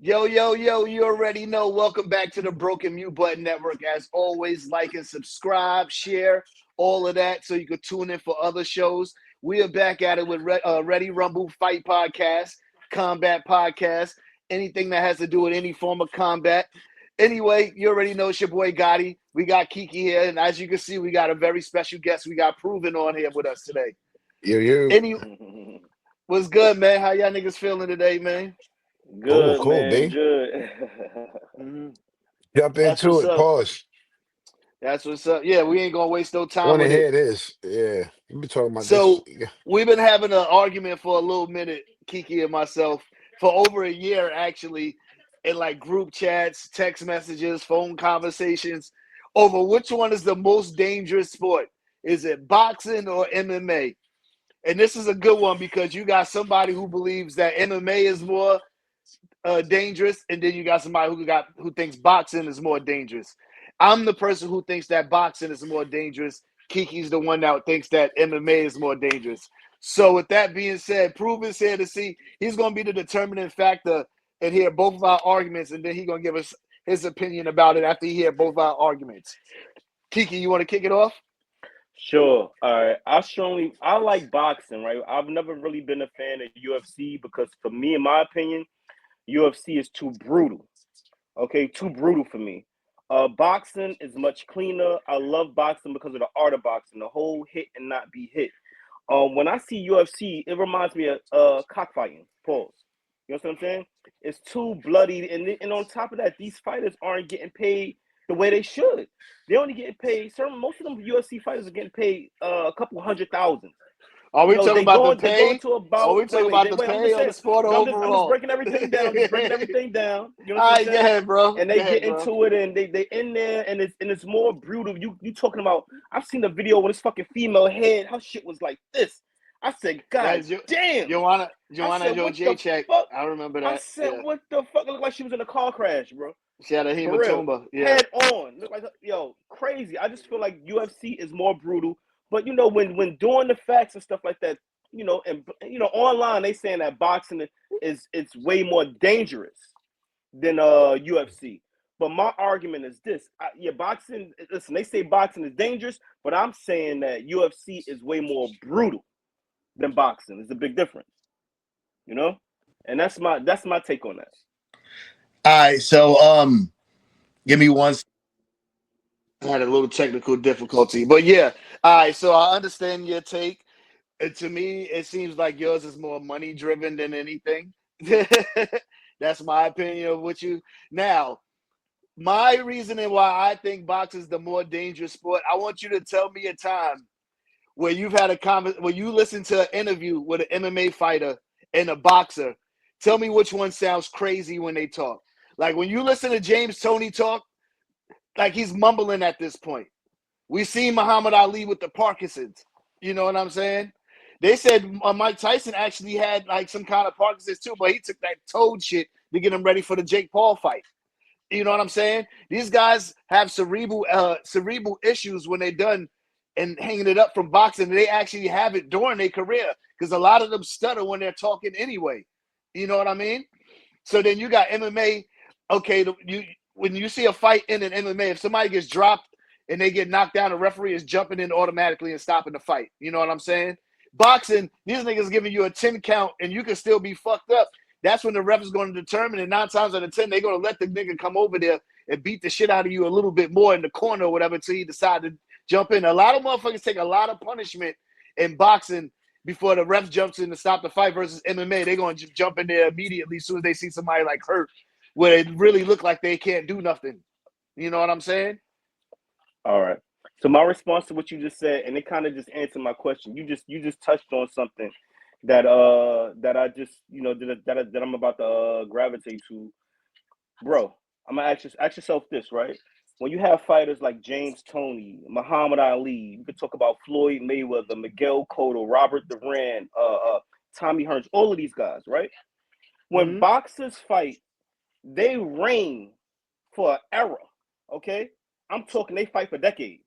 Yo, yo, yo, you already know. Welcome back to the Broken Mute Button Network. As always, like and subscribe, share, all of that so you can tune in for other shows. We are back at it with Ready Rumble Fight Podcast, Combat Podcast, anything that has to do with any form of combat. Anyway, you already know it's your boy Gotti. We got Kiki here, and as you can see, we got a very special guest. We got Proven on here with us today. You. Any What's good, man? How y'all niggas feeling today, man? Cool, Good, cool, man. B. Good. Mhm. Jump That's into what's it. up. Pause. That's what's up. Yeah, we ain't gonna waste no time Want to with it. hear this? Yeah. You been talking about this. So we've been having an argument for a little minute, Kiki and myself, for over a year actually, in like group chats, text messages, phone conversations, over which one is the most dangerous sport. Is it boxing or MMA? And this is a good one because you got somebody who believes that MMA is more dangerous, and then you got somebody who thinks boxing is more dangerous. I'm the person who thinks that boxing is more dangerous. Kiki's the one that thinks that MMA is more dangerous. So with that being said, Proven's here to see. He's going to be the determining factor and hear both of our arguments, and then he's going to give us his opinion about it after he hear both of our arguments. Kiki, you want to kick it off? Sure. All right. I like boxing, right? I've never really been a fan of UFC because for me, in my opinion, UFC is too brutal. Okay, too brutal for me. Boxing is much cleaner. I love boxing because of the art of boxing, the whole hit and not be hit. When I see UFC, it reminds me of cockfighting. Pause. You know what I'm saying? It's too bloody, and on top of that, these fighters aren't getting paid the way they should. They only getting paid. Most of them UFC fighters are getting paid a couple 100,000. Are You we know, talking about the they going pay? to Are about we talking about the wait. I'm pay just or the saying. sport No, I'm just overall? breaking everything down. Just breaking everything down. You know All what I'm right, go saying? ahead, bro. And Go they ahead, get bro. into it, and they in there, and it's more brutal. You talking about? I've seen the video when this fucking female head, her shit was like this. I said, God That's damn. I Joanna said, Joe what J the check. fuck? I remember I that. said, Yeah. what the fuck? It looked like she was in a car crash, bro. She had a For real. hematoma. Yeah. Head on. Look like, yo, crazy. I just feel like UFC is more brutal. But you know, when doing the facts and stuff like that, and online they saying that boxing is it's way more dangerous than UFC. But my argument is this: boxing. Listen, they say boxing is dangerous, but I'm saying that UFC is way more brutal than boxing. It's a big difference, you know. And that's my take on that. All right. So give me one. I had a little technical difficulty, but yeah. All right. So I understand your take. And to me, it seems like yours is more money driven than anything. That's my opinion of what you now. My reasoning why I think boxing is the more dangerous sport. I want you to tell me a time where you've had a where you listen to an interview with an MMA fighter and a boxer. Tell me which one sounds crazy when they talk. Like when you listen to James Toney talk, like he's mumbling at this point. We seen Muhammad Ali with the Parkinson's. You know what I'm saying? They said Mike Tyson actually had like some kind of Parkinson's too, but he took that toad shit to get him ready for the Jake Paul fight. You know what I'm saying? These guys have cerebral issues when they're done and hanging it up from boxing. And they actually have it during their career because a lot of them stutter when they're talking anyway. You know what I mean? So then you got MMA. Okay, when you see a fight in an MMA, if somebody gets dropped and they get knocked down, the referee is jumping in automatically and stopping the fight. You know what I'm saying? Boxing, these niggas giving you a 10 count and you can still be fucked up. That's when the ref is going to determine, and 9 times out of 10, they're going to let the nigga come over there and beat the shit out of you a little bit more in the corner or whatever until you decide to jump in. A lot of motherfuckers take a lot of punishment in boxing before the ref jumps in to stop the fight versus MMA. They're going to jump in there immediately as soon as they see somebody like hurt where it really look like they can't do nothing. You know what I'm saying? All right. So my response to what you just said, and it kind of just answered my question. You just touched on something that I just that I'm about to gravitate to, bro. I'm gonna ask yourself this, right? When you have fighters like James Toney, Muhammad Ali, you could talk about Floyd Mayweather, Miguel Cotto, Robert Duran, Tommy Hearns, all of these guys, right? When Mm-hmm. boxers fight, they reign for an era. Okay, I'm talking they fight for decades.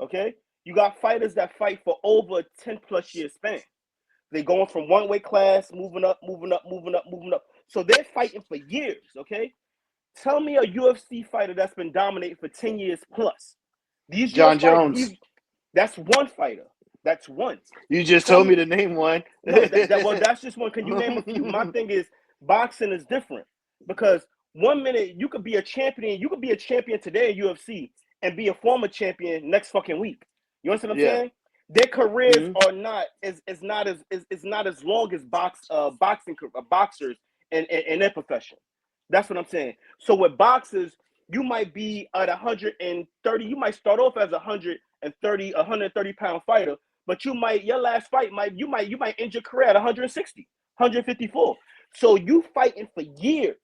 Okay, you got fighters that fight for over a 10 plus year span. They going from one weight class, moving up, moving up, moving up, moving up. So they're fighting for years, okay? Tell me a UFC fighter that's been dominating for 10 years plus. These John Jones. That's one fighter. That's one. You just told me to name one. No, that's just one. Can you name a few? My thing is boxing is different because 1 minute you could be a champion. You could be a champion today in UFC and be a former champion next fucking week. You understand what I'm saying? Their careers are not not as long as boxers in their profession. That's what I'm saying. So with boxers, you might be at 130. You might start off as 130 pound fighter, but your last fight you might end your career at 160, 154. So you fighting for years.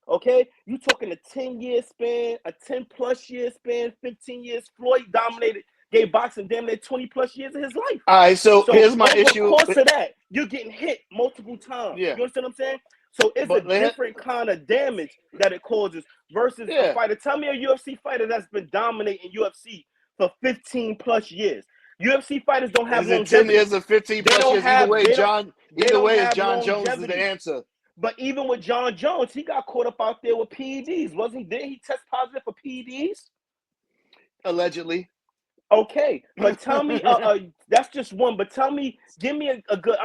Okay, you talking a 10-year span, a 10+ year span, 15 years. Floyd gave boxing damn near 20+ years of his life. All right, so here's my issue. Over the course of that, you're getting hit multiple times. Yeah. You understand what I'm saying? So it's a different kind of damage that it causes versus a fighter. Tell me a UFC fighter that's been dominating UFC for 15+ years. UFC fighters don't have longevity. 10 years or 15+ years. Either way, John Jones is the answer. But even with John Jones, he got caught up out there with PEDs, wasn't he? Didn't he test positive for PEDs? Allegedly. Okay, but tell me, that's just one. But tell me, give me a good.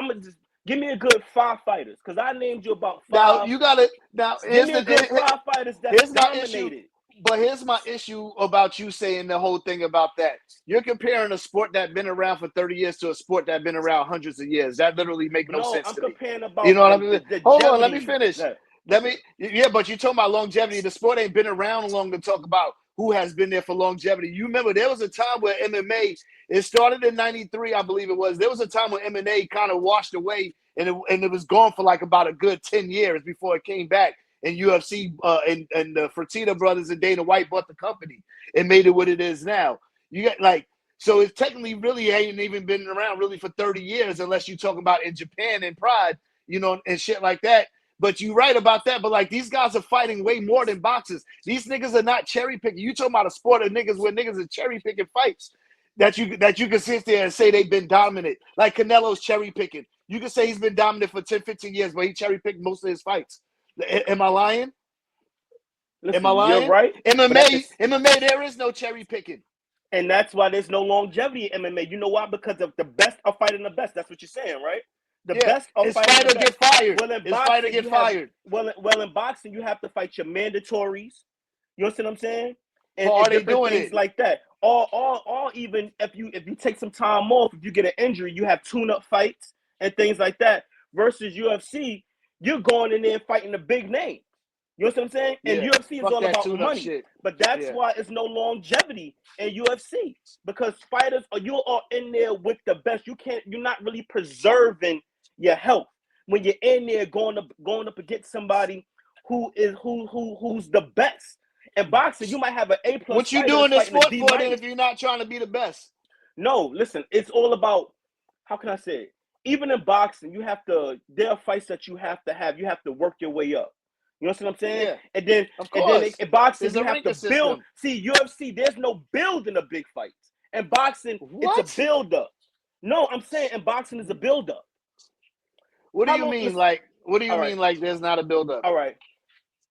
Give me a good 5 fighters, because I named you about 5. Now you got it. Now give me a good 5 fighters that dominated. But here's my issue about you saying the whole thing about that. You're comparing a sport that's been around for 30 years to a sport that's been around hundreds of years. That literally makes no sense to me. I'm comparing about you know what I mean? Hold on, let me finish. Yeah. But you're talking about longevity. The sport ain't been around long to talk about who has been there for longevity. You remember there was a time where MMA, it started in 93, I believe it was. There was a time when MMA kind of washed away and it was gone for like about a good 10 years before it came back. And UFC and the Fertitta brothers and Dana White bought the company and made it what it is now. You got so it technically really ain't even been around really for 30 years unless you talk about in Japan and Pride, and shit like that. But you're right about that. But these guys are fighting way more than boxers. These niggas are not cherry picking. You talking about a sport of niggas where niggas are cherry picking fights that you can sit there and say they've been dominant. Like Canelo's cherry picking. You can say he's been dominant for 10, 15 years, but he cherry picked most of his fights. Am I lying? Listen, am I lying? You're right. MMA, there is no cherry picking. And that's why there's no longevity in MMA. You know why? Because of the best are fighting the best. That's what you're saying, right? The best are fighting the best. Get fired. Well, in boxing, you have to fight your mandatories. You understand what I'm saying? And are they doing things like that? Or even if you take some time off, if you get an injury, you have tune-up fights and things like that. Versus UFC, you're going in there and fighting the big name. You know what I'm saying? And UFC is all about money. Shit. But that's why it's no longevity in UFC. Because fighters you are in there with the best. You're not really preserving your health when you're in there going up against somebody who's the best. In boxing, you might have an A+. What you doing this sport for then if you're not trying to be the best? No, listen, it's all about, how can I say it? Even in boxing, there are fights that you have to have. You have to work your way up. You know what I'm saying? Yeah. And then in boxing, you have to build. System. See, UFC, there's no build in the big fights. In boxing, it's a build-up. No, I'm saying in boxing is a build-up. What do you mean? What do you mean like there's not a build-up? All right.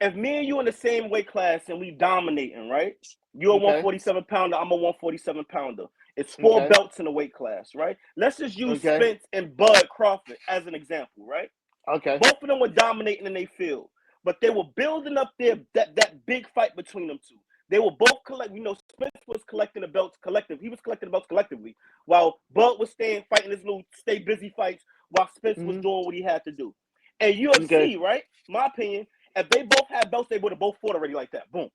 If me and you in the same weight class and we dominating, right? You're a 147 pounder, I'm a 147 pounder. It's 4 belts in the weight class, right? Let's just use Spence and Bud Crawford as an example, right? Okay. Both of them were dominating in their field, but they were building up that big fight between them two. They were both Spence was collecting the belts collectively. He was collecting the belts collectively, while Bud was fighting his little stay busy fights while Spence was doing what he had to do. And UFC, right? My opinion, if they both had belts, they would have both fought already like that. Boom.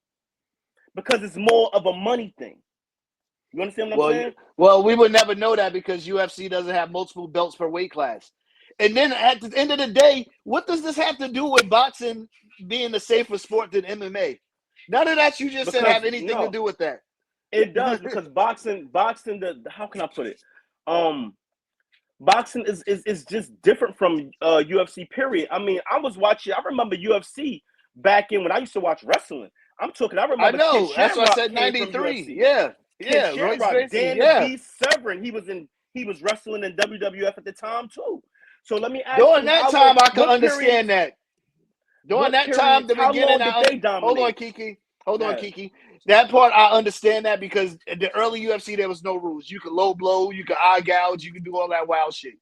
Because it's more of a money thing. You understand what I'm saying? Well, we would never know that because UFC doesn't have multiple belts per weight class. And then at the end of the day, what does this have to do with boxing being a safer sport than MMA? None of that you just said have anything to do with that. It does because boxing, how can I put it? Boxing is just different from UFC, period. I mean, I remember UFC back when I used to watch wrestling. I remember that's why I said 93. Yeah. Dan Severn, he was wrestling in WWF at the time too. So let me ask during that time I could understand that. During that time, the beginning, hold on, Kiki. That part, I understand that because in the early UFC, there was no rules. You could low blow, you could eye gouge, you could do all that wild shit.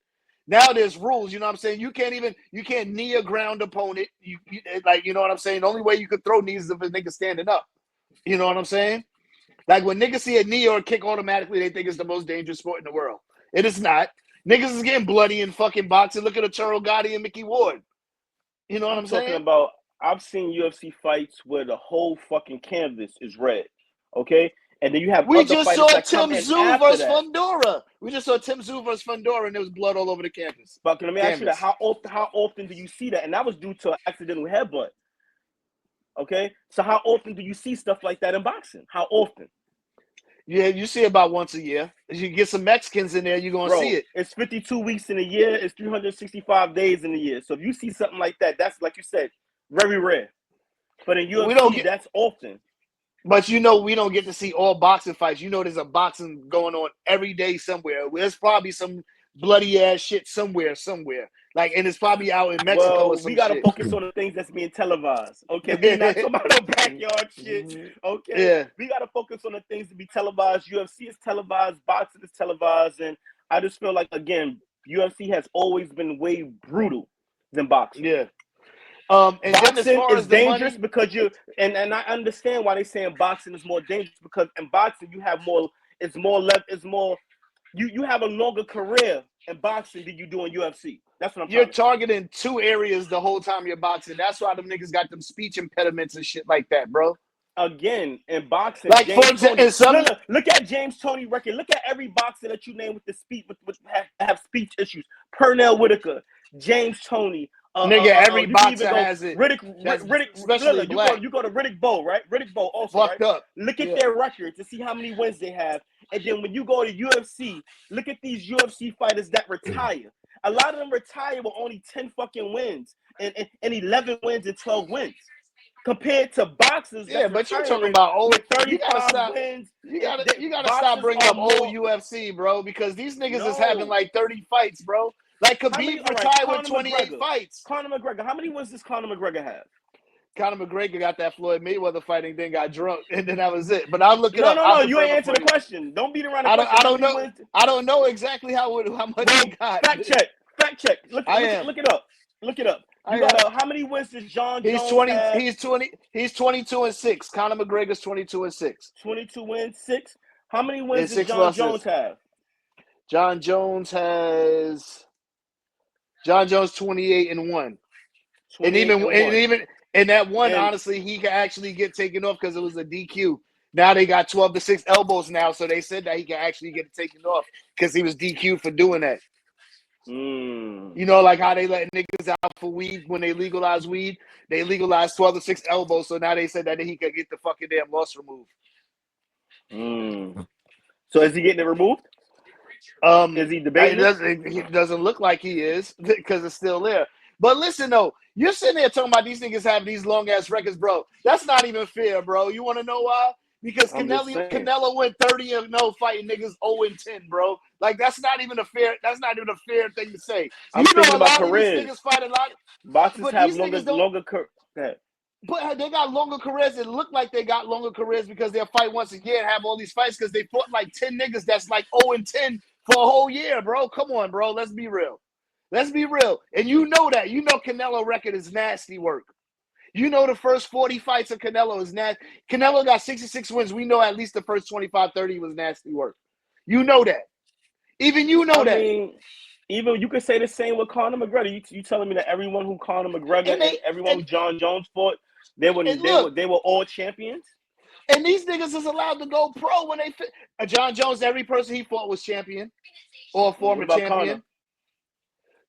Now there's rules, you know what I'm saying? You can't knee a ground opponent. You know what I'm saying? The only way you could throw knees is if a nigga standing up. You know what I'm saying? Like when niggas see a knee or a kick automatically, they think it's the most dangerous sport in the world. It is not. Niggas is getting bloody in fucking boxing. Look at Arturo Gotti and Mickey Ward. You know what I'm saying? Talking about, I've seen UFC fights where the whole fucking canvas is red. Okay? And then you have we just saw Tim Tszyu versus Fundora. We just saw Tim Tszyu versus Fundora, and there was blood all over the canvas. But let me ask you that: how often do you see that? And that was due to an accidental headbutt. Okay, so how often do you see stuff like that in boxing? How often? Yeah, you see about once a year. If you get some Mexicans in there, you're gonna see it. It's 52 weeks in a year. It's 365 days in a year. So if you see something like that, that's like you said, very rare. But in UFC, that's often. But we don't get to see all boxing fights. There's a boxing going on every day somewhere. There's probably some bloody ass shit somewhere. Like, and it's probably out in Mexico or some shit. We gotta focus on the things that's being televised. Okay, we not talking about no backyard shit. Okay, yeah. We gotta focus on the things to be televised. UFC is televised, boxing is televised, and I just feel like again, UFC has always been way brutal than boxing. Yeah. And boxing is dangerous because and I understand why they're saying boxing is more dangerous because in boxing you have more. You have a longer career in boxing than you do in UFC. That's what I'm. You're targeting two areas the whole time you're boxing. That's why them niggas got them speech impediments and shit like that, bro. Again, in boxing, like for example, look at James Toney record. Look at every boxer that you name with the speech with have speech issues. Pernell Whitaker, James Toney. Nigga, every boxer has it. Riddick, especially black. You go to Riddick Bowe, right? Riddick Bowe also, fucked up. Look at their record to see how many wins they have. And then when you go to UFC, look at these UFC fighters that retire. A lot of them retire with only 10 fucking wins and 11 wins and 12 wins. Compared to boxers, but you're talking about old 35 wins. You gotta stop bringing up old UFC, bro, because these niggas is having like 30 fights, bro. Like Khabib retired with 28 fights. Conor McGregor, how many wins does Conor McGregor have? Conor McGregor got that Floyd Mayweather fighting, then got drunk, and then that was it. But I'll look it up. No, you ain't answer the question. Don't beat around the question. I don't know exactly how much he got. Fact check. Look it up. How many wins does John Jones have? He's 22-6. Conor McGregor's 22-6. 22 wins, 6. How many wins does John Jones have? John Jones 28-1. And even in that one, honestly, he could actually get taken off because it was a DQ. Now they got 12-6 elbows now, so they said that he can actually get taken off because he was DQ'd for doing that. You know, like how they let niggas out for weed when they legalize weed. They legalized 12-6 elbows, so now they said that he could get the fucking damn loss removed. So is he getting it removed? Is he debating? It doesn't look like he is because it's still there. But listen, though, you're sitting there talking about these niggas have these long-ass records, bro. That's not even fair, bro. You want to know why? Because Canelo went 30-0 fighting niggas 0-10, bro. Like that's not even a fair thing to say. I'm thinking about careers. These niggas fight a lot. Boxers have longer careers. But they got longer careers. It looked like they got longer careers because they'll fight once a year and have all these fights because they fought like 10 niggas that's like 0-10 for a whole year, bro. Come on, bro. Let's be real. And you know that. You know Canelo record is nasty work. You know the first 40 fights of Canelo is nasty. Canelo got 66 wins. We know at least the first 25, 30 was nasty work. You know that. Even you know that. Even you could say the same with Conor McGregor. You telling me that everyone who Conor McGregor and everyone who John Jones fought, they were all champions? And these niggas is allowed to go pro when they fit. John Jones, every person he fought was champion or a former champion.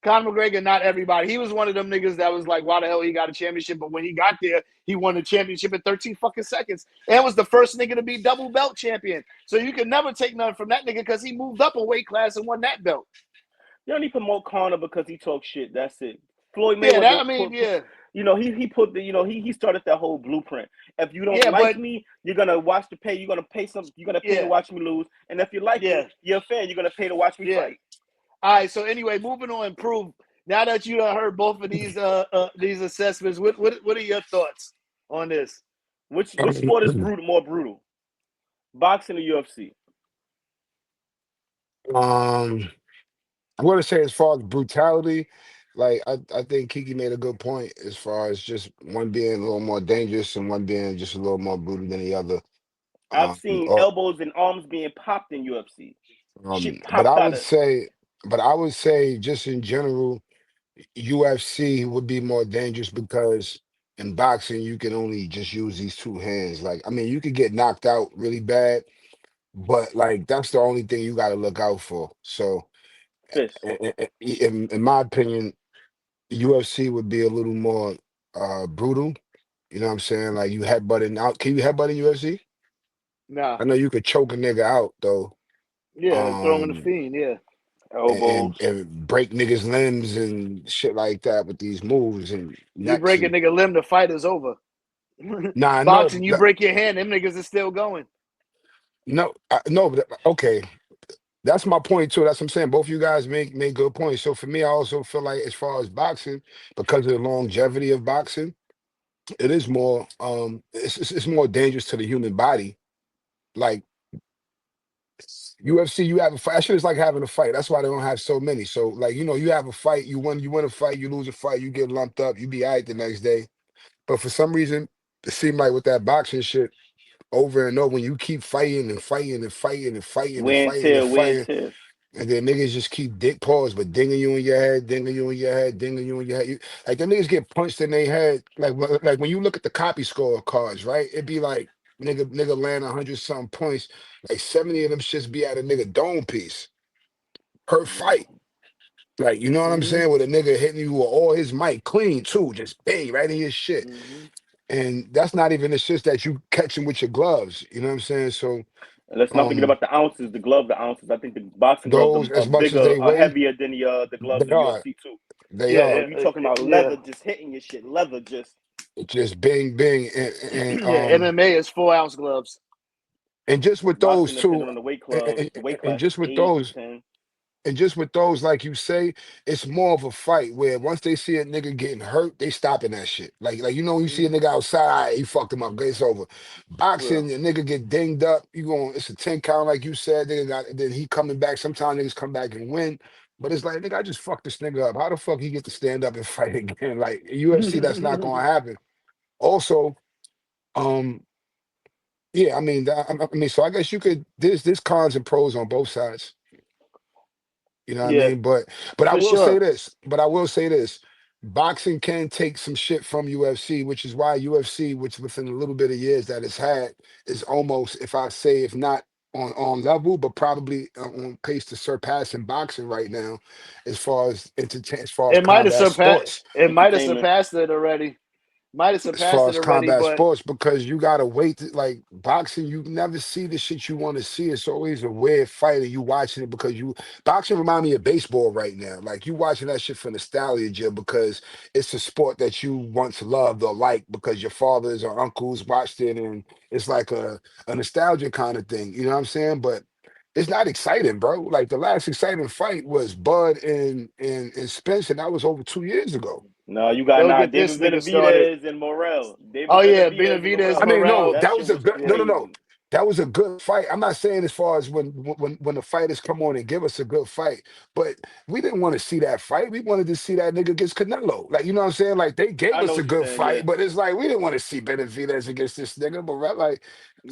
Conor McGregor, not everybody. He was one of them niggas that was like, why the hell he got a championship? But when he got there, he won the championship in 13 fucking seconds. And was the first nigga to be double belt champion. So you can never take nothing from that nigga because he moved up a weight class and won that belt. You don't need to promote Conor because he talks shit. That's it. Floyd Mayweather. He started that whole blueprint. If you don't like me, you're gonna pay. You're gonna pay to watch me lose. And if you like me, you're a fan. You're gonna pay to watch me fight. All right, so anyway, moving on. Now that you done heard both of these assessments, what are your thoughts on this? Which sport is more brutal? Boxing or UFC? I want to say as far as brutality, like I think Kiki made a good point as far as just one being a little more dangerous and one being just a little more brutal than the other. I've Um, seen or, elbows and arms being popped in UFC. Shit but popped I out would of. say, just in general, UFC would be more dangerous because in boxing you can only just use these two hands. Like I mean, you could get knocked out really bad, but like that's the only thing you got to look out for. So, Fist. in my opinion, UFC would be a little more brutal. You know what I'm saying? Like you headbutting out. Can you headbutt in UFC? Nah. I know you could choke a nigga out though. Yeah, throwing the Um fiend, yeah. Elbows. and break niggas' limbs and shit like that with these moves and You necks break a and nigga limb, the fight is over. nah, I know Boxing, you break your hand, them niggas is still going. no, but okay. That's my point too. That's what I'm saying. Both you guys make good points. So for me, I also feel like as far as boxing, because of the longevity of boxing, it is more it's more dangerous to the human body. Like UFC, you have a fight. That shit is like having a fight. That's why they don't have so many. So like, you have a fight, you win a fight, you lose a fight, you get lumped up, you be all right the next day. But for some reason, it seemed like with that boxing shit, over and over, when you keep fighting and fighting and fighting and fighting and Wear and fighting and tear. Wear and fighting, tear. and then niggas just keep dick paws, but dinging you in your head, dinging you in your head, dinging you in your head. Like the niggas get punched in their head. Like when you look at the copy score cards, right? It'd be like nigga land 100 something points. Like 70 of them shits be at a nigga dome piece per fight. Like, you know what I'm Mm-hmm. saying? With a nigga hitting you with all his mic clean too, just bang right in his shit. Mm-hmm. And that's not even the shit that you catching with your gloves. You know what I'm saying? So And let's not forget um about the ounces, the ounces. I think the boxing gloves those are as much as bigger, they are weigh, heavier than the gloves they in are. UFC too. They Yeah, are. So you talking about yeah. leather just hitting your shit, leather just. Just bing bing and Yeah, MMA is 4 ounce gloves. and just with those Boxing, depending two on the weight and class, just with 8, those 10. and just with those, like you say, it's more of a fight where once they see a nigga getting hurt, they stopping that shit. Like when you see a Mm-hmm. nigga outside, all right, he fucked him up, it's over. Yeah. Boxing, a nigga get dinged up, it's a 10 count, like you said, nigga got then he coming back. Sometimes niggas come back and win. But it's like, nigga, I just fucked this nigga up. How the fuck he get to stand up and fight again? Like UFC, that's not gonna happen. Also, um, yeah, I mean, so I guess you could. There's cons and pros on both sides. You know what I Yeah, mean? But I for will say sure. this. Boxing can take some shit from UFC, which is why UFC, which within a little bit of years that it's had, is almost, if I say, if not on level, but probably on pace to surpass in boxing right now, as far as It might have combat surpassed. sports. It might have Entertainment. surpassed it already. Might have As surpassed far it as already, combat but sports, because you gotta wait like boxing, you never see the shit you want to see. It's always a weird fight and you watching it because you boxing remind me of baseball right now. Like you watching that shit for nostalgia because it's a sport that you once loved or liked because your fathers or uncles watched it and it's like a nostalgia kind of thing. You know what I'm saying? But it's not exciting, bro. Like the last exciting fight was Bud and Spence, and that was over 2 years ago. No, you got don't get this David nigga started. Benavidez and Morel. Oh David yeah, Benavidez and Benavidez, I Morel. mean, no, Morel. That that shit was a was good no. crazy. That was a good fight. I'm not saying as far as when the fighters come on and give us a good fight, but we didn't want to see that fight. We wanted to see that nigga against Canelo. Like, you know what I'm saying? Like they gave I know us a what you're good saying. Yeah, fight, but it's like we didn't want to see Benavidez against this nigga. But right, like,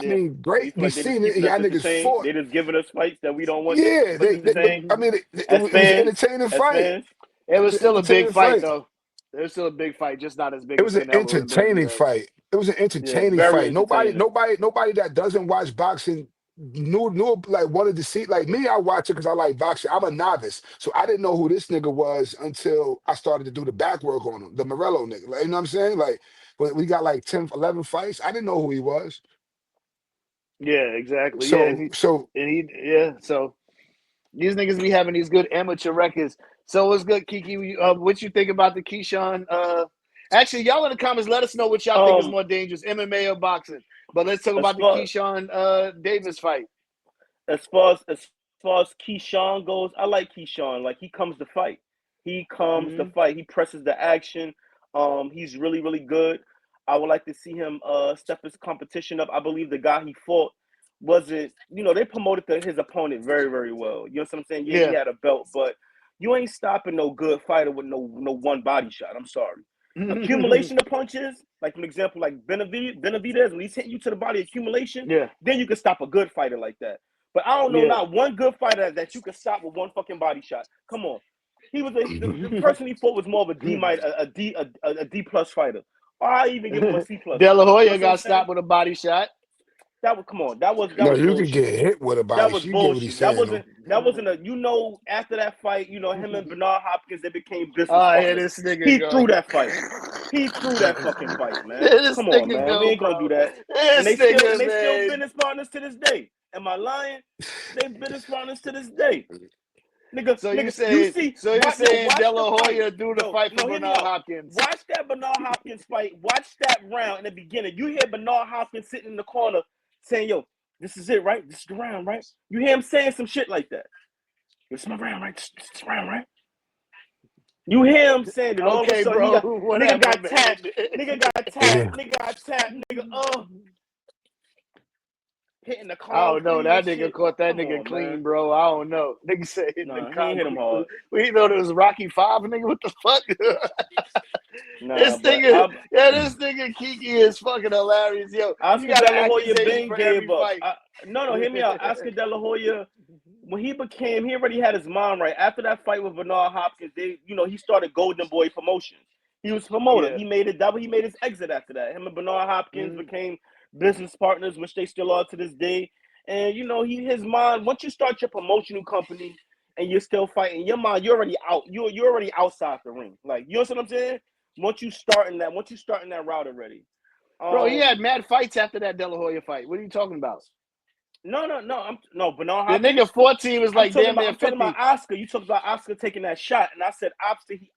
I Yeah. mean, you great. feel We like they just seen it. keeping us Y'all niggas entertained. fought. They just giving us fights that we don't want Yeah, us but entertained. I mean, As it was an fans, entertaining as fight. fans, It It was was an still a big entertaining fight fight. though. It was still a big fight, just not as big It as was an Canelo and entertaining Benavidez. fight. It was an Yeah. entertaining very fight. entertaining. Nobody that doesn't watch boxing knew like wanted to see. Like me, I watch it because I like boxing. I'm a novice, so I didn't know who this nigga was until I started to do the back work on him, the Morello nigga. Like, you know what I'm saying? Like when we got like 10, 11 fights, I didn't know who he was. Yeah, exactly. Yeah, So so yeah. So these niggas be having these good amateur records. So what's good, Kiki? What you think about the Keyshawn? Actually, y'all in the comments, let us know what y'all think is Um, more dangerous, MMA or boxing. But let's talk as about the far Keyshawn Davis fight. as far as Keyshawn goes, I like Keyshawn. Like he comes to fight. He comes to fight. He presses the action. He's really, really good. I would like to see him step his competition up. I believe the guy he fought wasn't, they promoted his opponent very, very well. You know what I'm saying? Yeah, he had a belt, but you ain't stopping no good fighter with no one body shot. I'm sorry. Accumulation of punches, like an example, like Benavidez, when he's hitting you to the body, accumulation, then you can stop a good fighter like that. But I don't know not one good fighter that you can stop with one fucking body shot. Come on. He was the person he fought was more of a D plus fighter. Or I even give him a C plus. De La Hoya got stopped with a body shot. That was That was No, you bullshit. could get hit with a body. That was You get what he's bullshit. saying. That wasn't a after that fight, him and Bernard Hopkins, they became business Yeah, partners. this nigga He go. threw that fight. He threw that fucking fight, man. This Come on, nigga man. go, We ain't bro. gonna do that. This And they nigga, still man. business partners to this day. Am I lying? They business partners to this day. Nigga, So you nigga, saying, you see, so you're watch saying De La the Hoya do the fight for hear me Bernard out. Hopkins? Watch that Bernard Hopkins fight. Watch that round in the beginning. You hear Bernard Hopkins sitting in the corner saying, yo, this is it, right? This is the round, right? You hear him saying some shit like that. This is my round, right? This is the round, right? You hear him saying it. All of a sudden, nigga got tapped. Nigga got tapped. Nigga got tapped. Nigga, hitting the concrete. I don't know. That nigga shit. caught that Come nigga on, clean, man. bro. I don't know. Nigga said hitting the He concrete. ain't hit him hard. We know it was Rocky 5, nigga. What the fuck? This nigga Kiki is fucking hilarious, yo. Oscar You got De La an Hoya accusation been for gave every up. fight. No, hear me out. Oscar De La Hoya, when he already had his mind right. After that fight with Bernard Hopkins, he started Golden Boy Promotions. He was promoter. Yeah. He made his exit after that. Him and Bernard Hopkins became business partners, which they still are to this day. And his mind, once you start your promotional company and you're still fighting, your mind, you're already out. You're already outside the ring. Like, you know what I'm saying? Once you starting that route already. Bro, he had mad fights after that De La Hoya fight. What are you talking about? No, Bernard The Hopkins. nigga 14 was like damn near 50. I'm talking about Oscar. You talked about Oscar taking that shot, and I said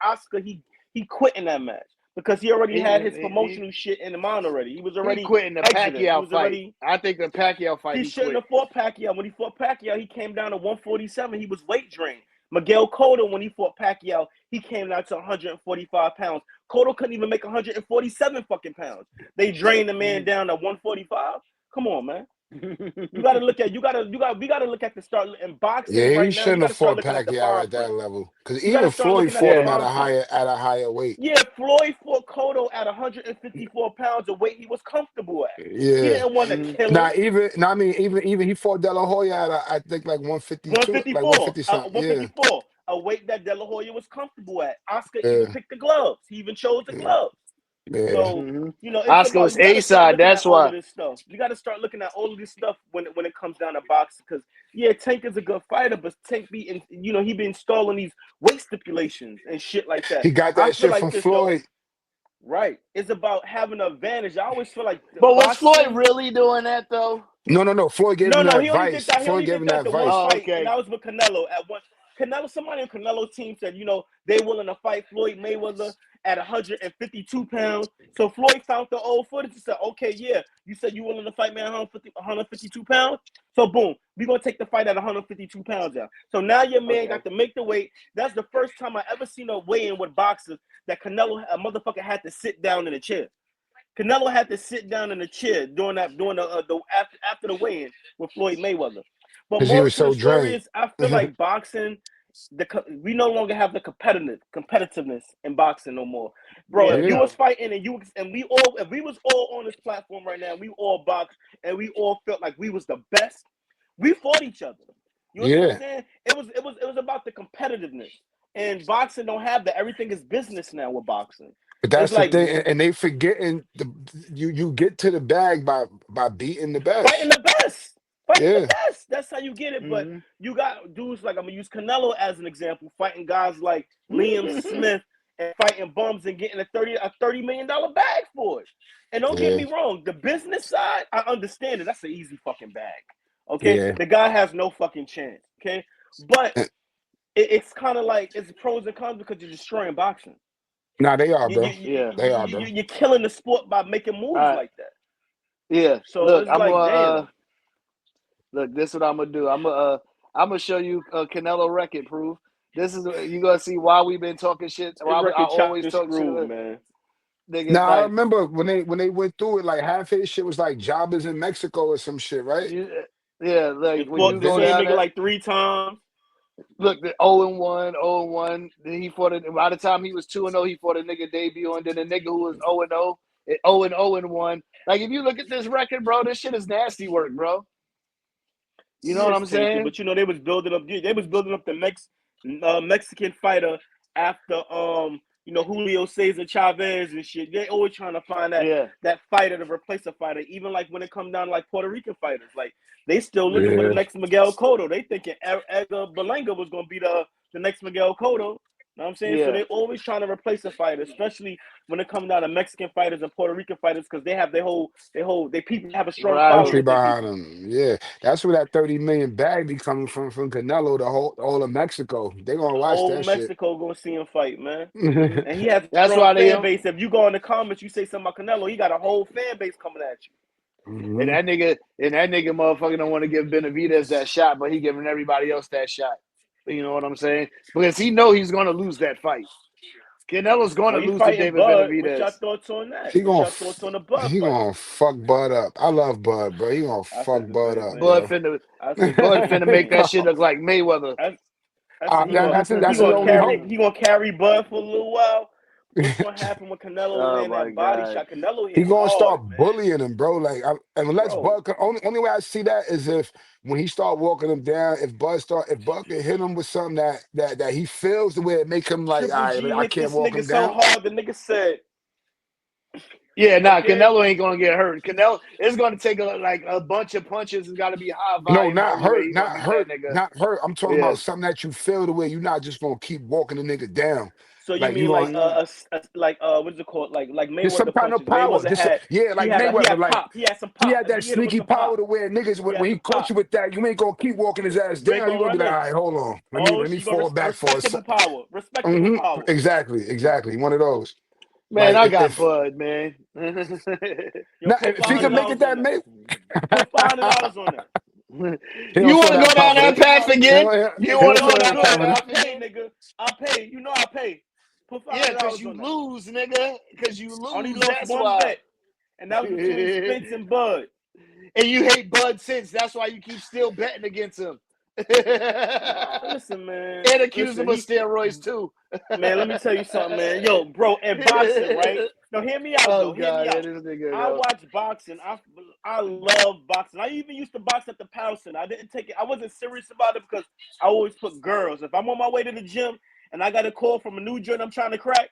Oscar he quit in that match because he already had his promotional shit in the mind already. He was already quitting the Pacquiao fight. I think the Pacquiao fight he shouldn't have fought Pacquiao. When he fought Pacquiao, he came down to 147. He was weight drained. Miguel Cotto, when he fought Pacquiao, he came down to 145 pounds. Cotto couldn't even make 147 fucking pounds. They drained the man down to 145. Come on, man. We gotta look at the start in boxing Yeah, he right now. You shouldn't gotta have start fought looking at the Pacquiao fine at that print. level. Because You even gotta start Floyd looking fought at him the at fine a higher weight. Yeah, Floyd fought Cotto at 154 pounds, a weight he was comfortable at. Yeah. He didn't want to kill him. Even he fought De La Hoya at I think like 152, like 150 something. 154, a weight that De La Hoya was comfortable at. Oscar even picked the gloves. He even chose the gloves. Yeah. So it's Oscar was A side. That's why. this stuff. You got to start looking at all of this stuff when it comes down to boxing. Because Tank is a good fighter, but Tank he been installing these weight stipulations and shit like that. He got that shit from Floyd. Right. It's about having an advantage. I always feel like. But was Floyd really doing that though? No. Floyd gave him that advice. Floyd gave him that advice. Oh, fight, okay. And that was with Canelo. Somebody on Canelo's team said, they willing to fight Floyd Mayweather at 152 pounds. So Floyd found the old footage and said, okay, yeah, you said you willing to fight me at 152 pounds? So boom, we're going to take the fight at 152 pounds out. So now your man got to make the weight. That's the first time I ever seen a weigh-in with boxers that Canelo, a motherfucker, had to sit down in a chair. Canelo had to sit down in a chair during the after the weigh-in with Floyd Mayweather. But because he was so drained. I feel like boxing, we no longer have the competitiveness in boxing no more, bro. If you was fighting and we was all on this platform right now, we all boxed and we all felt like we was the best. We fought each other. You know what I'm saying? It was about the competitiveness. And boxing don't have that. Everything is business now with boxing. But that's the thing, and they forgetting you get to the bag by beating the best. Fighting the best. The best. That's how you get it. But you got dudes like, I'm gonna use Canelo as an example, fighting guys like Liam Smith and fighting bums and getting a $30 million bag for it. And don't get me wrong, the business side, I understand it. That's an easy fucking bag. Okay, the guy has no fucking chance. Okay, but it's kind of like it's pros and cons because you're destroying boxing. Nah, they are, bro. They are, bro. You're killing the sport by making moves like that. Yeah. So look, it's damn. Look, this is what I'm gonna do. I'm gonna show you Canelo record proof. This is you gonna see why we've been talking shit. His I record chopped always and talk shit screwed, about man. nigga. Now I Like remember when they went through it, like half his shit was like jobbers in Mexico or some shit, right? yeah, like He when fought you the go same down nigga there. like 3 times. Look, the 0-1, 0-1. Then he fought it. By the time he was 2-0, he fought a nigga debut, and then a nigga who was 0-0, 0-0-1. Like if you look at this record, bro, this shit is nasty work, bro. You know Yeah, what it's I'm tasty, saying? but you know they was building up. They was building up the Mexican fighter after Julio Cesar Chavez and shit. They always trying to find Yeah. that fighter to replace a fighter. Even like when it come down to like Puerto Rican fighters, like they still looking for the Yeah. next Miguel Cotto. They thinking Edgar Berlanga was gonna be the next Miguel Cotto. Know what I'm saying? So Yeah. they always trying to replace a fighter, especially when it comes down to Mexican fighters and Puerto Rican fighters, because they have they people have a strong following Country Rivalry. with their behind people. him. Yeah. That's where that 30 million bag be coming from Canelo, the whole all of Mexico. They gonna watch Whole that shit. Mexico gonna see him fight, man. hmm And he has a That's strong why they fan don't. base. If you go in the comments, you say something about Canelo, he got a whole fan base coming at you. And Mhm. that nigga motherfucker don't want to give Benavidez that shot, but he giving everybody else that shot. You know what I'm saying? Because he know he's gonna lose that fight. Canelo's Oh, gonna he lose to fighting David Bud. What's your Benavidez. thoughts on that? He What's gonna your thoughts on the Bud fight? fuck Bud up. I love Bud, bro. He gonna I fuck said the Bud same up, thing. Bud yo. finna I said the Bud same finna make that thing. shit look like Mayweather. I said That's he his gonna only carry hope. Bud for a little while. What's gonna happen when Canelo Oh land my that body god. shot? Canelo He hit gonna hard, start man. bullying him, bro. Like, unless Bro, Bud, only way I see that is if when he start walking him down, if Bud can hit him with something that he feels the way it make him like, all Triple right, G I hit can't this walk nigga him so down. hard, the nigga said, Yeah, nah, okay, Canelo ain't gonna get hurt. Canelo, it's gonna take a bunch of punches. It's gotta be high No, volume. The not only way hurt, he gonna not beat that hurt, nigga. not hurt. I'm talking Yeah. about something that you feel the way you're not just gonna keep walking the nigga down. so you Like you mean like gonna what's it called? Like there's some Mayweather kind of punches. power. Mayweather Just had yeah, like he Mayweather. had Like pop. He had some he pop. had If that he hit him with sneaky some power pop, to where niggas he had when he some caught pop. you with that, you ain't gonna keep walking his ass You ain't down. You're gonna gonna be run like, all him. right, hold on. Oh, Let me you gonna fall back for a respectable sec. power. Respectable power. Exactly. One of those. Man, Like I got if Bud, man. Yo, now put if five he hundred can make it dollars on that that. May Put $500 on that. he don't You feel wanna that go down confident. that Put path five. He again? don't, You he You wanna don't know go feel I'm that down that good. I confident. path pay, again? nigga. I pay. You know I pay. Put five hundred Yeah, cause dollars you on that. lose, nigga. Cause you I only lose, lost that's one why. bet, and that was between And Spence and Bud. you hate Bud since. That's why you keep still betting against him. Nah, listen, man. And accuse Listen, him of steroids too. man. Let me tell you something, man. Yo, bro, in boxing, right? Now, hear me out, Oh though. Hear me god, out. this nigga, I yo. watch boxing. I love boxing. I even used to box at the Power Center. I didn't take it. I wasn't serious about it because I always put girls. If I'm on my way to the gym and I got a call from a new joint I'm trying to crack,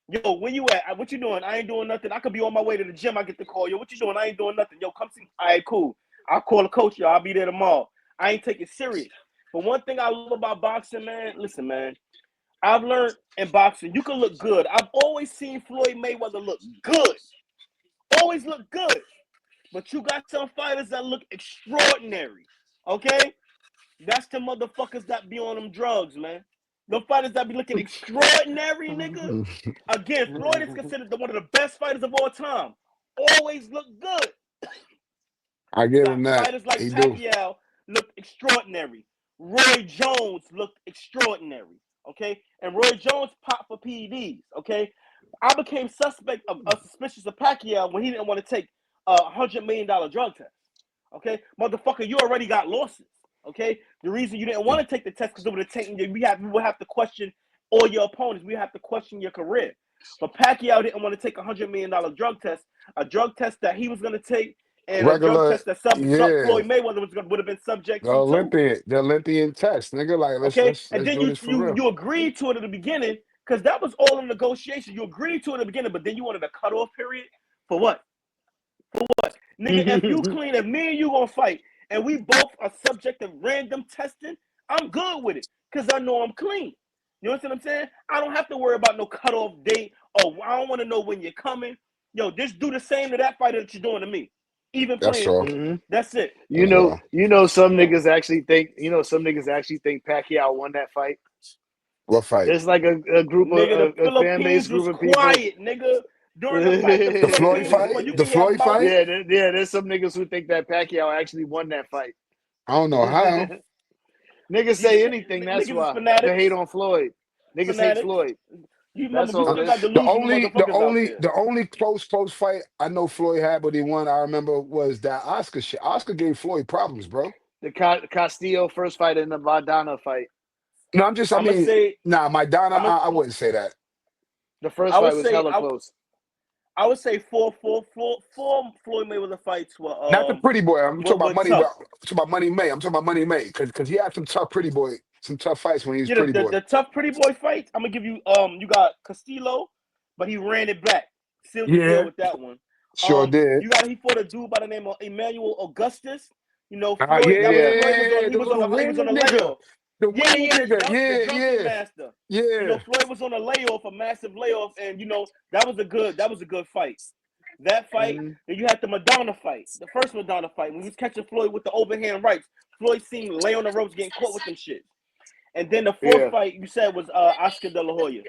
yo, where you at? What you doing? I ain't doing nothing. I could be on my way to the gym. I get the call. Yo, what you doing? I ain't doing nothing. Yo, come see me. All right, cool. I'll call the coach. Yo, I'll be there tomorrow. I ain't take it serious. But one thing I love about boxing, man, listen, man. I've learned in boxing, you can look good. I've always seen Floyd Mayweather look good. Always look good. But you got some fighters that look extraordinary. Okay? That's the motherfuckers that be on them drugs, man. The fighters that be looking extraordinary, nigga. Again, Floyd is considered one of the best fighters of all time. Always look good. I You give got him that. fighters like He do. Pacquiao looked extraordinary. Roy Jones looked extraordinary. Okay, and Roy Jones popped for PEDs. Okay, I became suspicious of Pacquiao when he didn't want to take $100 million drug test. Okay, motherfucker, you already got losses. Okay, the reason you didn't want to take the test because it would have taken you. We would have to question all your opponents. We have to question your career. But Pacquiao didn't want to take $100 million drug test, a drug test that he was going to take, and a drug Regular, test that yeah. Floyd Mayweather would have been subject to too. The Olympian test, nigga. Like Okay, and let's then do you this for you real. you agreed to it at the beginning because that was all in negotiation. You agreed to it at the beginning, but then you wanted a cutoff period for what? Nigga, if you clean, if me and you gonna fight, and we both are subject to random testing, I'm good with it because I know I'm clean. You know what I'm saying? I don't have to worry about no cutoff date. Oh, I don't want to know when you're coming. Yo, just do the same to that fighter that you're doing to me. Even That's playing all. field. That's it. That's all. Some niggas actually think, Pacquiao won that fight. What fight? There's like a group Nigga, the of a fan base Philippines group was of people. quiet, nigga. During the fight, the The Floyd Philippines was fight? quiet. You The can hear Floyd mouth. fight? There's some niggas who think that Pacquiao actually won that fight. I don't know how. Niggas say anything. That's Niggas is why they hate fanatics. on Floyd. Niggas hate Fanatics. Floyd. You That's remember, we all it still got is. delusional motherfuckers out there. The only close fight I know Floyd had, but he won. I remember was that Oscar shit. Oscar gave Floyd problems, bro. The Castillo first fight and the Vardana fight. No, I I'm gonna mean, say, nah, Maidana, I'm gonna, I wouldn't say that. The first I would fight was say, hella close. I would say four Floyd Mayweather fights Not the pretty boy. I'm talking were about money. I'm tough. talking about Money May. I'm talking about Money May because he had some tough pretty boy, some tough fights when he was Yeah, pretty boy. the tough pretty boy fights. I'm gonna give you you got Castillo, but he ran it back, sealed the deal with that one. Sure did. He fought a dude by the name of Emmanuel Augustus. You know, Yeah, Floyd. yeah, That was yeah, Floyd was yeah, on. the little He was on a redneck nigga. layoff. The redneck nigga. The drunken master. Yeah. You know, Floyd was on a layoff, a massive layoff, and you know that was a good fight. That fight, then you had the Madonna fight, the first Madonna fight when he was catching Floyd with the overhand rights. Floyd seemed lay on the ropes, getting caught with them shit. And then the fourth fight you said was Oscar De La Hoya.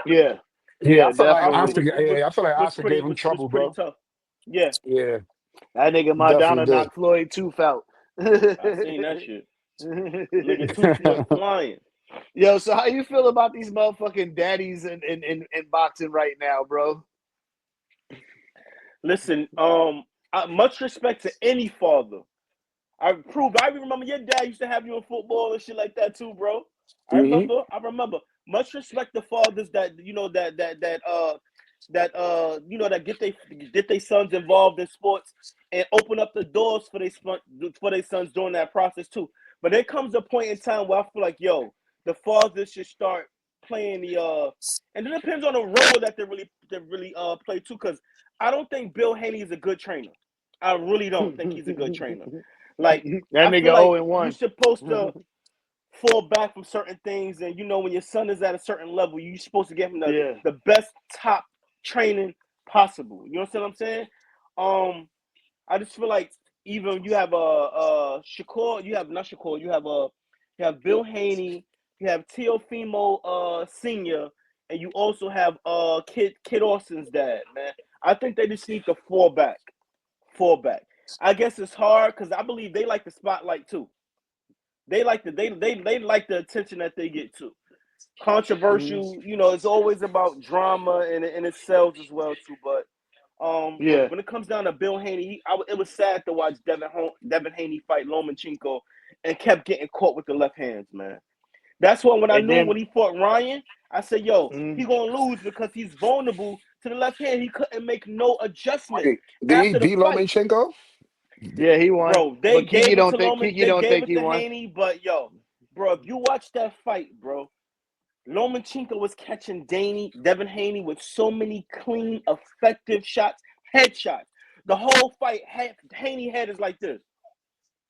Yeah. Yeah, I feel like definitely. Oscar gave him trouble, pretty bro. tough. Yeah. Yeah. That nigga Madonna knocked Floyd tooth out. I seen that shit. Nigga tooth went flying. Yo, so how you feel about these motherfucking daddies in boxing right now, bro? Listen, much respect to any father. I remember your dad used to have you in football and shit like that too, bro. I remember. Much respect to fathers that get their sons involved in sports and open up the doors for their sons during that process too. But there comes a point in time where I feel like, yo, the fathers should start playing and it depends on the role that they really play too. Because I don't think Bill Haney is a good trainer. I really don't think he's a good trainer. Like that nigga 0-1. You're supposed to fall back from certain things, and you know when your son is at a certain level, you're supposed to give him the best top training possible. You know what I'm saying? I just feel like even you have Shakur, you have Bill Haney, you have Teofimo Senior, and you also have Kid Austin's dad. Man, I think they just need to fall back. I guess it's hard because I believe they like the spotlight too. They like the attention that they get too. Controversial, you know, it's always about drama and it sells as well too. But when it comes down to Bill Haney, it was sad to watch Devin Haney fight Lomachenko and kept getting caught with the left hands, man. That's when I knew when he fought Ryan, I said, yo, he's gonna lose because he's vulnerable to the left hand. He couldn't make no adjustment. Did he beat Lomachenko? Yeah, he won. Bro, they gave it to Kiki won. Haney, but yo, bro, if you watch that fight, bro, Lomachenko was catching Devin Haney with so many clean, effective shots, headshots. The whole fight, Haney head is like this.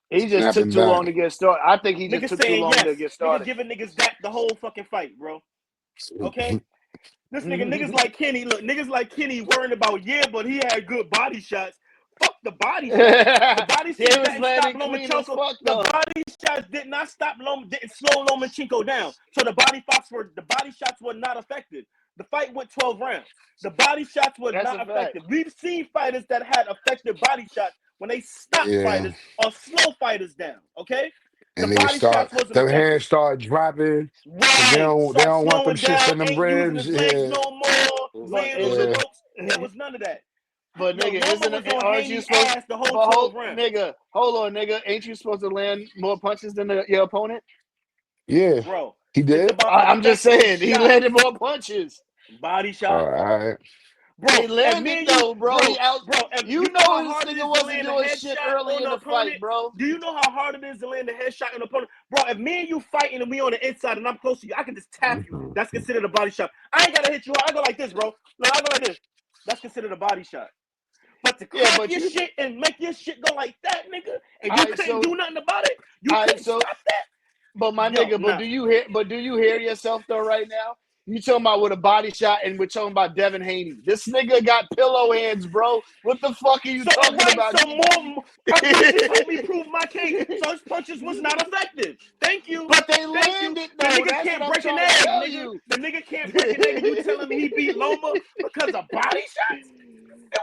He just took too long to get started. I think he just took too long to get started. Niggas giving niggas that the whole fucking fight, bro. Okay? This niggas like Kenny. Look, niggas like Kenny worrying about but he had good body shots. Fuck the body shots. The body shots didn't stop Lomachenko. The body shots did not stop didn't slow Lomachenko down. So the body shots were not effective. The fight went 12 rounds. The body shots were not effective. We've seen fighters that had effective body shots when they stopped fighters or slow fighters down. Okay? And the hands start dropping. Right. They don't want them shits in them ribs. No more. Laying on the ropes. There was none of that. But nigga, aren't you supposed to hold on, nigga. Ain't you supposed to land more punches than your opponent? Yeah, bro. He did. I'm just saying, he landed more punches. Body shot. All right. Bro, he landed though, bro. You know this nigga wasn't doing shit early in the fight, bro. Do you know how hard it is to land a headshot on an opponent? Bro, if me and you fighting and we on the inside and I'm close to you, I can just tap you. That's considered a body shot. I ain't gotta hit you hard. I go like this, bro. Look, I go like this. That's considered a body shot. But to crack your shit and make your shit go like that, nigga, and you couldn't do nothing about it, you couldn't stop that. But my nigga, do you hear yourself though right now? You talking about with a body shot, and we're talking about Devin Haney. This nigga got pillow hands, bro. What the fuck are you talking about? So more punches help me prove my case. So his punches was not effective. Thank you. But they landed though. The nigga can't break an egg, nigga. The nigga can't break an egg. You telling me he beat Loma because of body shots?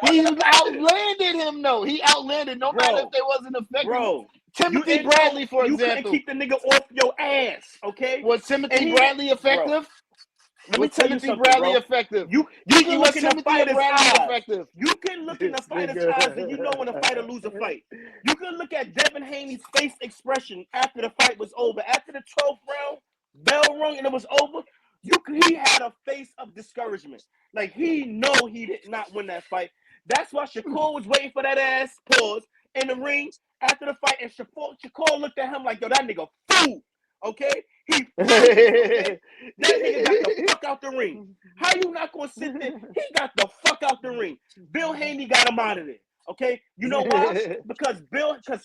He outlanded him though. He outlanded no matter if they wasn't effective. Bro, Timothy Bradley, for you example. couldn't keep the nigga off your ass, okay? Was Timothy Bradley effective? Let me tell you something, Bradley bro. effective? You He can was look in the Timothy fighter's Bradley eyes. effective? You can look in the fighter's eyes and you know when a fighter lose a fight. You can look at Devin Haney's face expression after the fight was over. After the 12th round, bell rung and it was over, he had a face of discouragement. Like, he know he did not win that fight. That's why Shakur was waiting for that ass pause in the ring after the fight, and Shakur looked at him like, yo, that nigga fool. Okay? He okay? That nigga got the fuck out the ring. How you not gonna sit there? He got the fuck out the ring. Bill Haney got him out of there. Okay? You know why? Because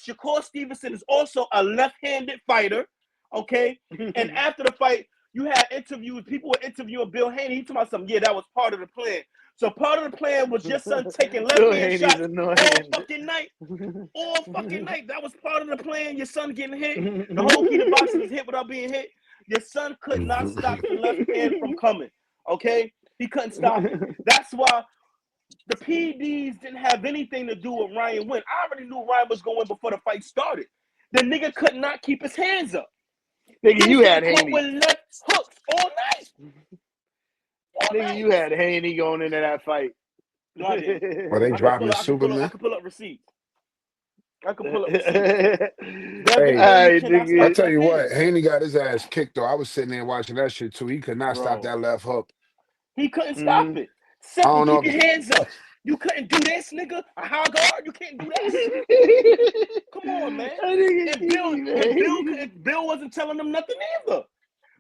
Shakur Stevenson is also a left-handed fighter. Okay? And after the fight, you had interviews, people were interviewing Bill Haney. He talking about something, yeah, that was part of the plan. So part of the plan was your son taking left-hand shots all fucking night. All fucking night. That was part of the plan. Your son getting hit. The whole key to boxing is hit without being hit. Your son could not stop the left hand from coming. Okay? He couldn't stop it. That's why the PDs didn't have anything to do with Ryan win. I already knew Ryan was going to win before the fight started. The nigga could not keep his hands up. Nigga, you had Haney. With left hooks all night. Nigga, you had Haney going into that fight. No, I didn't. Well, they dropping Superman. I can pull up receipts. Hey, I tell you what, Haney got his ass kicked though. I was sitting there watching that shit too. He could not stop that left hook. He couldn't stop it. Keep your hands up. You couldn't do this, nigga. A high guard, you can't do that. Come on, man. And Bill wasn't telling them nothing either.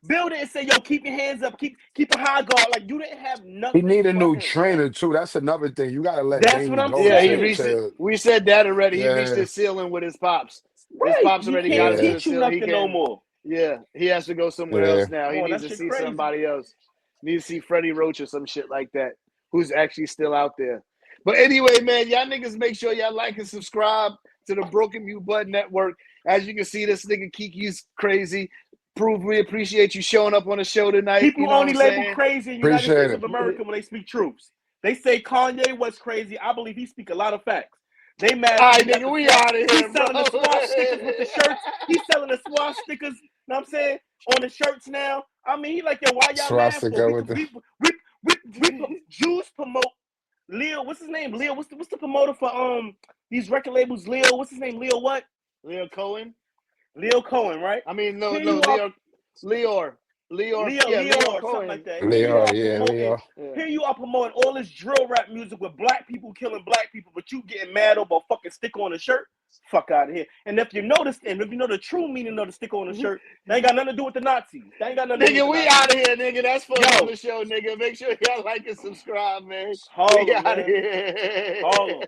Bill didn't say, yo, keep your hands up, keep a high guard. Like, you didn't have nothing. He need a new trainer too. That's another thing. You gotta let That's what I'm saying. Yeah, he reached we said that already. Yeah. He reached his ceiling with his pops. Right. His pops already got his teach you nothing no more. Yeah, he has to go somewhere else now. He needs to see somebody else. He needs to see Freddie Roach or some shit like that, who's actually still out there. But anyway, man, y'all niggas make sure y'all like and subscribe to the Broken Mute Bud Network. As you can see, this nigga Kiki's crazy. We appreciate you showing up on the show tonight. People only label crazy in the United States of America when they speak truths. They say Kanye was crazy. I believe he speak a lot of facts. They mad. All right, nigga, we out of here. He's selling the swash stickers with the shirts. He's selling the swash stickers, you know what I'm saying, on the shirts now. I mean, he like, yo, why y'all mad for? Jews promote Leo. What's his name? Leo. What's the promoter for these record labels? Leo. What's his name? Leo what? Leo Cohen. Leo Cohen, right? I mean, no, Leor, something like that. Leo. Here you are promoting all this drill rap music with black people killing black people, but you getting mad over a fucking sticker on a shirt. Fuck out of here. And if you notice, and if you know the true meaning of the sticker on the shirt, that ain't got nothing to do with the Nazis. That ain't got nothing to do with the Nazis. Nigga, we out of here, nigga. That's fun on the show, nigga. Make sure y'all like and subscribe, man. We out of here.